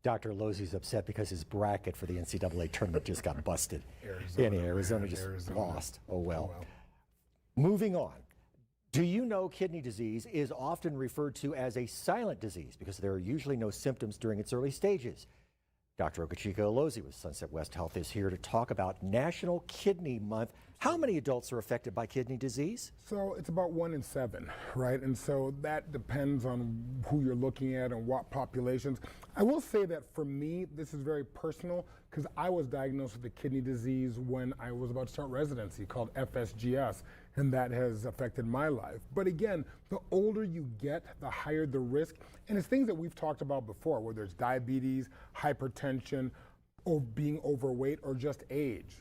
Dr. Alozie's upset because his bracket for the NCAA tournament just got busted. Arizona just lost. Oh well. Moving on. Do you know kidney disease is often referred to as a silent disease because there are usually no symptoms during its early stages? Dr. Ogechika Alozie with Sunset West Health is here to talk about National Kidney Month. How many adults are affected by kidney disease? So it's about 1 in 7, right? And so that depends on who you're looking at and what populations. I will say that for me, this is very personal because I was diagnosed with a kidney disease when I was about to start residency called FSGS, and that has affected my life. But again, the older you get, the higher the risk. And it's things that we've talked about before, whether it's diabetes, hypertension, or being overweight, or just age.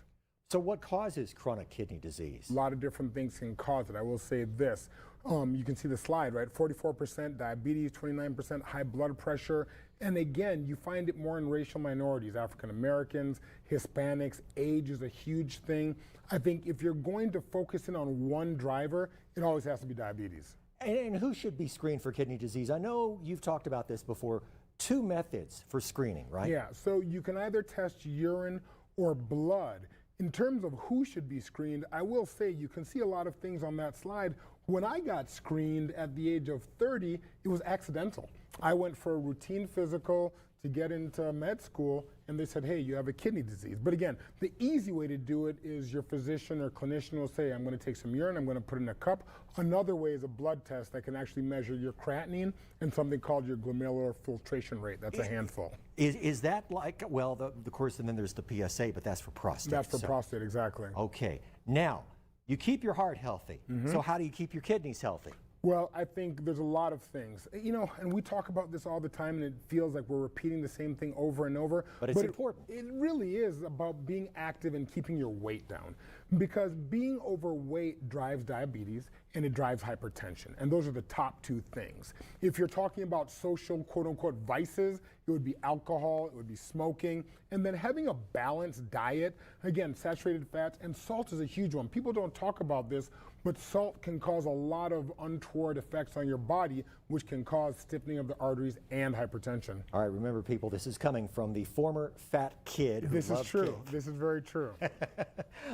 So what causes chronic kidney disease? A lot of different things can cause it. I will say this. You can see the slide, right? 44% diabetes, 29% high blood pressure. And again, you find it more in racial minorities, African Americans, Hispanics. Age is a huge thing. I think if you're going to focus in on one driver, it always has to be diabetes. And who should be screened for kidney disease? I know you've talked about this before. 2 methods for screening, right? Yeah, so you can either test urine or blood. In terms of who should be screened, I will say you can see a lot of things on that slide. When I got screened at the age of 30, it was accidental. I went for a routine physical to get into med school, and they said, hey, you have a kidney disease. But again, the easy way to do it is your physician or clinician will say, I'm going to take some urine, I'm going to put it in a cup. Another way is a blood test that can actually measure your creatinine and something called your glomerular filtration rate. That's a handful. Is that like, well, of course, and then there's the PSA, but that's for prostate. That's for prostate, exactly. Okay. Now, you keep your heart healthy. So how do you keep your kidneys healthy? Well, I think there's a lot of things, and we talk about this all the time, and it feels like we're repeating the same thing over and over. But it's important. It really is about being active and keeping your weight down, because being overweight drives diabetes and it drives hypertension, and those are the top 2 things. If you're talking about social, quote-unquote, vices, it would be alcohol, it would be smoking, and then having a balanced diet. Again, saturated fats, and salt is a huge one. People don't talk about this, but salt can cause a lot of untoward effects on your body, which can cause stiffening of the arteries and hypertension. All right, remember, people, this is coming from the former fat kid who This is true. Cake. This is very true.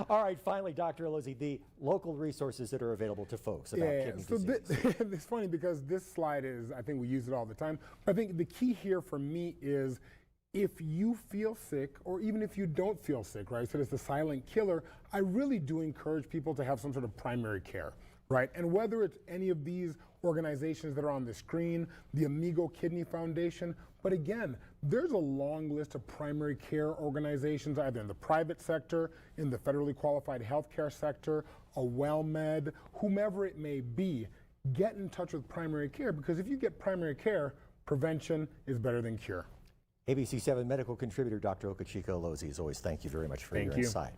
All right, finally, Dr. Alozie, the local resources that are available to folks about kidney disease. It's funny because this slide is, I think we use it all the time. I think the key here for me is if you feel sick, or even if you don't feel sick, right? So it's the silent killer. I really do encourage people to have some sort of primary care, right? And whether it's any of these organizations that are on the screen, the Amigo Kidney Foundation, but again, there's a long list of primary care organizations, either in the private sector, in the federally qualified healthcare sector, a WellMed, whomever it may be. Get in touch with primary care, because if you get primary care, prevention is better than cure. ABC7 medical contributor Dr. Ogechika Alozie, as always, thank you very much for your insight.